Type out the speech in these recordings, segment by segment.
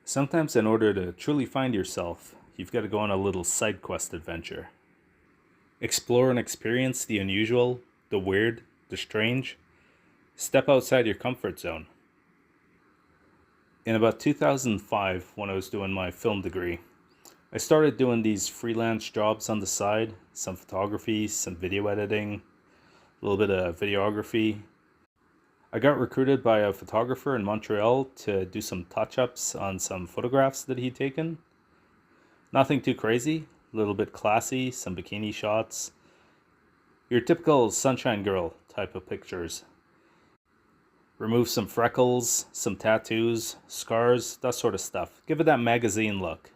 Sometimes, in order to truly find yourself, you've got to go on a little side quest adventure. Explore and experience the unusual, the weird, the strange. Step outside your comfort zone. In about 2005, when I was doing my film degree, I started doing these freelance jobs on the side, some photography, some video editing, a little bit of videography. I got recruited by a photographer in Montreal to do some touch-ups on some photographs that he'd taken. Nothing too crazy, a little bit classy, some bikini shots. Your typical sunshine girl type of pictures. Remove some freckles, some tattoos, scars, that sort of stuff. Give it that magazine look.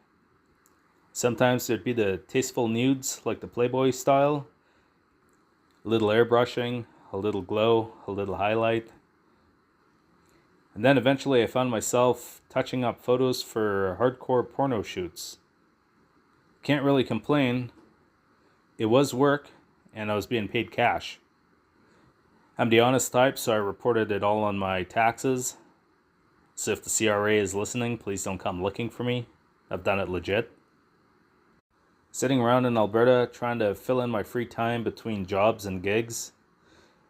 Sometimes there'd be the tasteful nudes, like the Playboy style. A little airbrushing, a little glow, a little highlight. And then eventually I found myself touching up photos for hardcore porno shoots. Can't really complain. It was work, and I was being paid cash. I'm the honest type, so I reported it all on my taxes. So if the CRA is listening, please don't come looking for me. I've done it legit. Sitting around in Alberta trying to fill in my free time between jobs and gigs.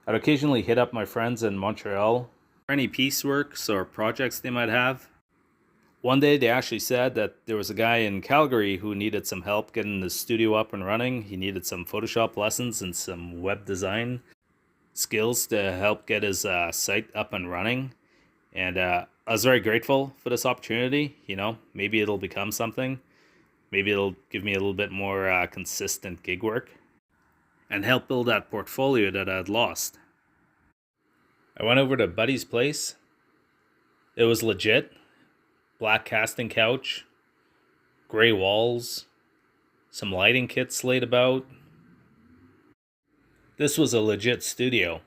I'd occasionally hit up my friends in Montreal for any pieceworks or projects they might have. One day they actually said that there was a guy in Calgary who needed some help getting the studio up and running. He needed some Photoshop lessons and some web design skills to help get his site up and running. And I was very grateful for this opportunity. Maybe it'll become something. Maybe it'll give me a little bit more consistent gig work and help build that portfolio that I'd lost. I went over to Buddy's place. It was legit. Black casting couch, gray walls, some lighting kits laid about. This was a legit studio.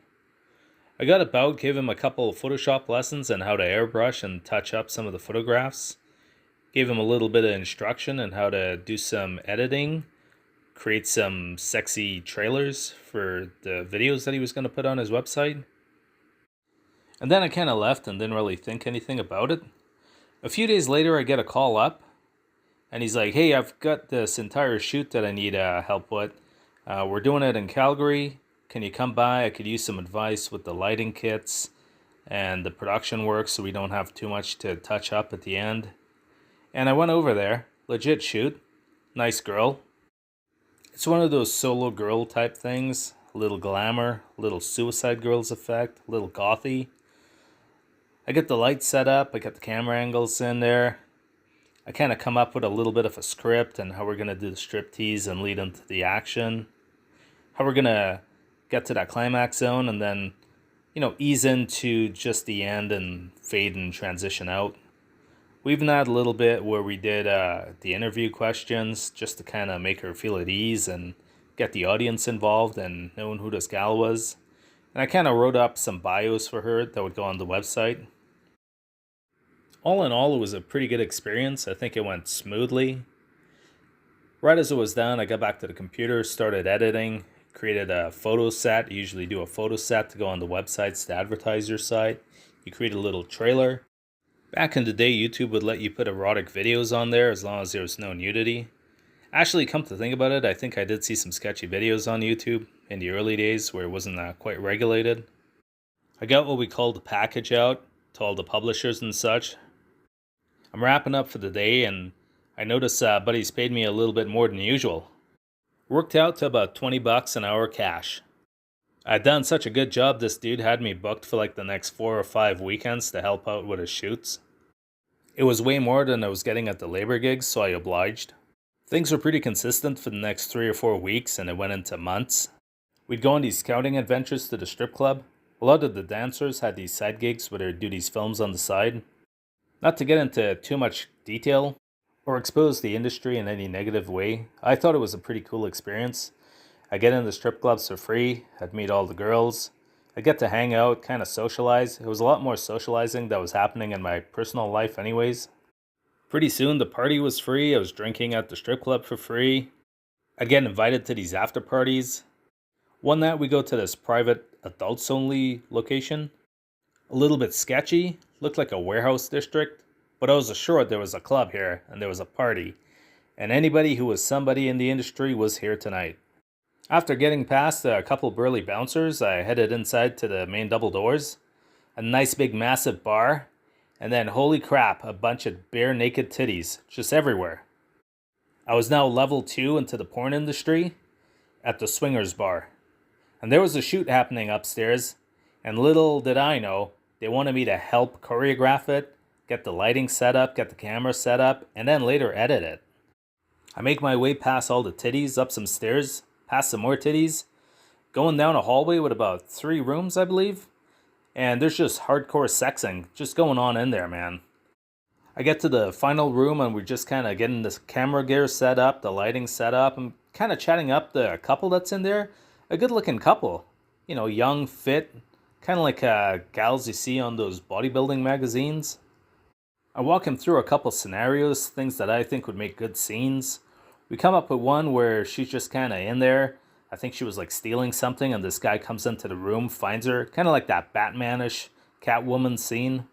I got about, gave him a couple of Photoshop lessons on how to airbrush and touch up some of the photographs. Gave him a little bit of instruction on how to do some editing, create some sexy trailers for the videos that he was going to put on his website. And then I kind of left and didn't really think anything about it. A few days later, I get a call up, and he's like, hey, I've got this entire shoot that I need help with. We're doing it in Calgary. Can you come by? I could use some advice with the lighting kits and the production work so we don't have too much to touch up at the end. And I went over there. Legit shoot. Nice girl. It's one of those solo girl type things. A little glamour, a little Suicide Girls effect, a little gothy. I get the lights set up, I got the camera angles in there. I kind of come up with a little bit of a script and how we're going to do the striptease and lead into the action. How we're going to get to that climax zone and then, ease into just the end and fade and transition out. We even had a little bit where we did the interview questions just to kind of make her feel at ease and get the audience involved and knowing who this gal was. And I kind of wrote up some bios for her that would go on the website. All in all, it was a pretty good experience. I think it went smoothly. Right as it was done, I got back to the computer, started editing, created a photo set. You usually do a photo set to go on the websites to advertise your site. You create a little trailer. Back in the day, YouTube would let you put erotic videos on there as long as there was no nudity. Actually, come to think about it, I think I did see some sketchy videos on YouTube in the early days where it wasn't quite regulated. I got what we called the package out to all the publishers and such. I'm wrapping up for the day, and I noticed Buddy's paid me a little bit more than usual. Worked out to about $20 an hour cash. I'd done such a good job, this dude had me booked for the next 4 or 5 weekends to help out with his shoots. It was way more than I was getting at the labor gigs, so I obliged. Things were pretty consistent for the next 3 or 4 weeks, and it went into months. We'd go on these scouting adventures to the strip club. A lot of the dancers had these side gigs where they'd do these films on the side. Not to get into too much detail or expose the industry in any negative way, I thought it was a pretty cool experience. I get in the strip clubs for free, I'd meet all the girls, I get to hang out, kind of socialize. It was a lot more socializing that was happening in my personal life anyways. Pretty soon the party was free, I was drinking at the strip club for free. I'd get invited to these after parties. One night we go to this private adults only location. A little bit sketchy, looked like a warehouse district. but I was assured there was a club here and there was a party, and anybody who was somebody in the industry was here tonight. After getting past a couple burly bouncers, I headed inside to the main double doors, a nice big massive bar, and then holy crap, a bunch of bare naked titties just everywhere. I was now level 2 into the porn industry at the swingers bar, and there was a shoot happening upstairs, and little did I know, they wanted me to help choreograph it, get the lighting set up, get the camera set up, and then later edit it. I make my way past all the titties, up some stairs, past some more titties, going down a hallway with about 3 rooms, I believe, and there's just hardcore sexing just going on in there, man. I get to the final room and we're just kind of getting this camera gear set up, the lighting set up. I'm kind of chatting up the couple that's in there. A good looking couple. You know, young, fit, kind of like gals you see on those bodybuilding magazines. I walk him through a couple scenarios, things that I think would make good scenes. We come up with one where she's just kind of in there. I think she was like stealing something and this guy comes into the room, finds her. Kind of like that Batman-ish Catwoman scene.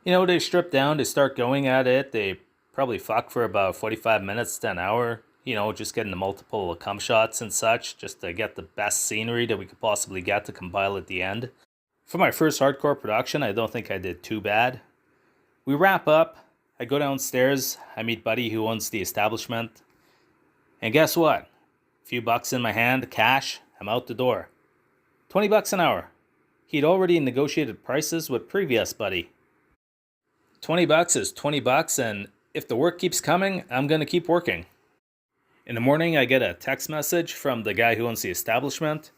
You know, they strip down, they start going at it. They probably fuck for about 45 minutes to an hour. You know, just getting the multiple cum shots and such, just to get the best scenery that we could possibly get to compile at the end. For my first hardcore production, I don't think I did too bad. We wrap up. I go downstairs. I meet Buddy who owns the establishment. And guess what? A few bucks in my hand, cash. I'm out the door. $20 an hour. He'd already negotiated prices with previous Buddy. $20 is $20, and if the work keeps coming, I'm going to keep working. In the morning, I get a text message from the guy who owns the establishment.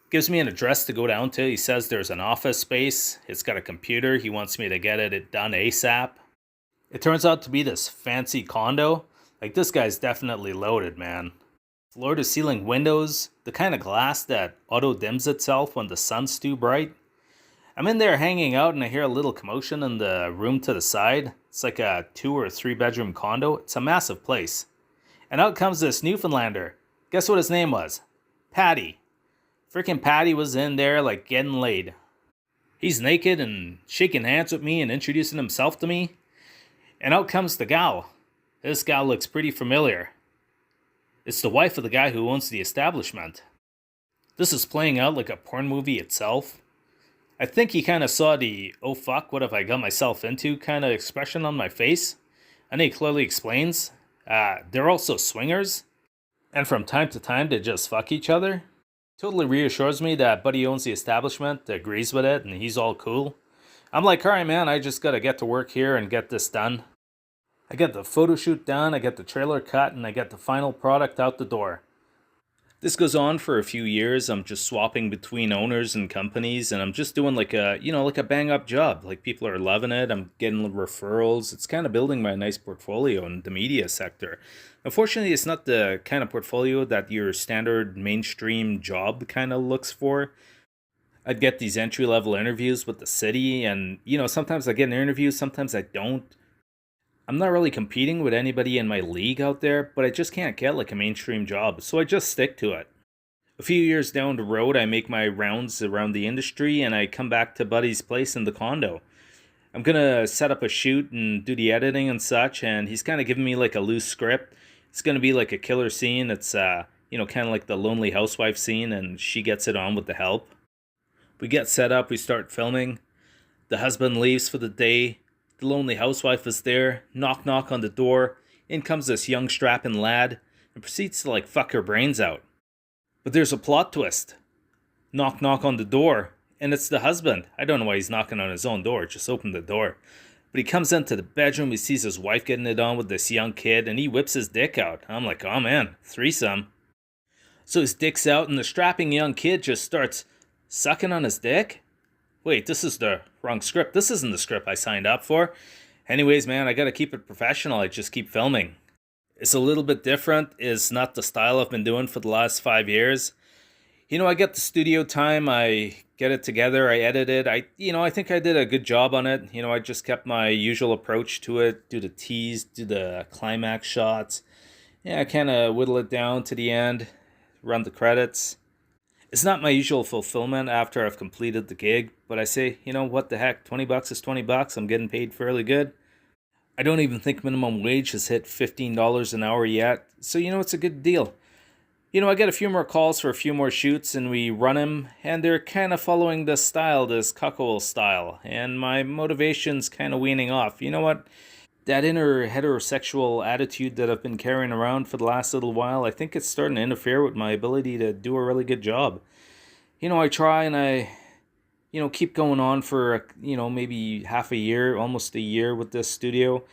Gives me an address to go down to. He says there's an office space. It's got a computer. He wants me to get it done ASAP. It turns out to be this fancy condo. Like, this guy's definitely loaded, man. Floor-to-ceiling windows, the kind of glass that auto-dims itself when the sun's too bright. I'm in there hanging out and I hear a little commotion in the room to the side. It's like a 2 or 3 bedroom condo. It's a massive place. And out comes this Newfoundlander. Guess what his name was? Patty. Freaking Patty was in there like getting laid. He's naked and shaking hands with me and introducing himself to me. And out comes the gal. This gal looks pretty familiar. It's the wife of the guy who owns the establishment. This is playing out like a porn movie itself. I think he kind of saw the, oh fuck, what have I got myself into kind of expression on my face. And he clearly explains, they're also swingers. And from time to time they just fuck each other. Totally reassures me that Buddy owns the establishment, agrees with it, and he's all cool. I'm like, alright man, I just gotta get to work here and get this done. I get the photo shoot done, I get the trailer cut, and I get the final product out the door. This goes on for a few years. I'm just swapping between owners and companies, and I'm just doing like a bang up job. Like, people are loving it. I'm getting referrals. It's kind of building my nice portfolio in the media sector. Unfortunately, it's not the kind of portfolio that your standard mainstream job kind of looks for. I'd get these entry level interviews with the city, and sometimes I get an interview, sometimes I don't. I'm not really competing with anybody in my league out there, but I just can't get like a mainstream job, so I just stick to it. A few years down the road, I make my rounds around the industry and I come back to Buddy's place in the condo. I'm gonna set up a shoot and do the editing and such, and he's kind of giving me like a loose script. It's gonna be like a killer scene. It's kind of like the lonely housewife scene, and she gets it on with the help. We get set up, we start filming. The husband leaves for the day. The lonely housewife is there. Knock knock on the door. In comes this young strapping lad and proceeds to like fuck her brains out. But there's a plot twist. Knock knock on the door, and it's the husband. I don't know why he's knocking on his own door, just open the door. But he comes into the bedroom, he sees his wife getting it on with this young kid, and he whips his dick out. I'm like, oh man, threesome. So his dick's out and the strapping young kid just starts sucking on his dick? Wait, this is the wrong script. This isn't the script I signed up for. Anyways, man, I gotta keep it professional. I just keep filming. It's a little bit different. It's not the style I've been doing for the last 5 years. I get the studio time. I get it together. I edit it. I think I did a good job on it. I just kept my usual approach to it. Do the tease, do the climax shots. Yeah, I kind of whittle it down to the end. Run the credits. It's not my usual fulfillment after I've completed the gig, but I say, what the heck, 20 bucks is 20 bucks. I'm getting paid fairly good. I don't even think minimum wage has hit $15 an hour yet, so it's a good deal. I get a few more calls for a few more shoots and we run them, and they're kind of following this style, this cuckold style, and my motivation's kind of weaning off. You know what? That inner heterosexual attitude that I've been carrying around for the last little while, I think it's starting to interfere with my ability to do a really good job. I try and I, keep going on for, maybe half a year, almost a year with this studio.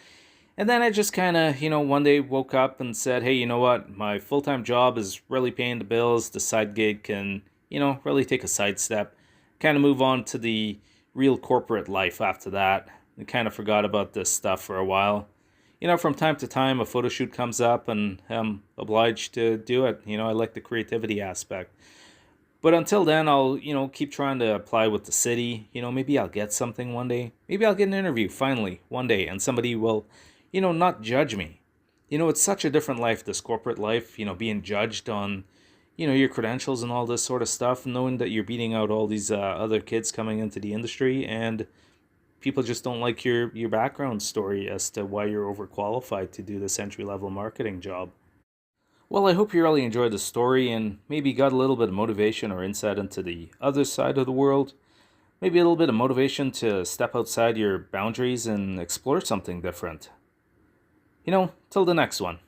And then I just kind of, one day woke up and said, hey, you know what? My full time job is really paying the bills. The side gig can, really take a sidestep. Kind of move on to the real corporate life after that. I kind of forgot about this stuff for a while. From time to time, a photo shoot comes up and I'm obliged to do it. I like the creativity aspect. But until then, I'll, keep trying to apply with the city. Maybe I'll get something one day. Maybe I'll get an interview finally one day and somebody will, not judge me. It's such a different life, this corporate life, being judged on, your credentials and all this sort of stuff, knowing that you're beating out all these other kids coming into the industry, and people just don't like your background story as to why you're overqualified to do this entry level marketing job. Well, I hope you really enjoyed the story and maybe got a little bit of motivation or insight into the other side of the world. Maybe a little bit of motivation to step outside your boundaries and explore something different. Till the next one.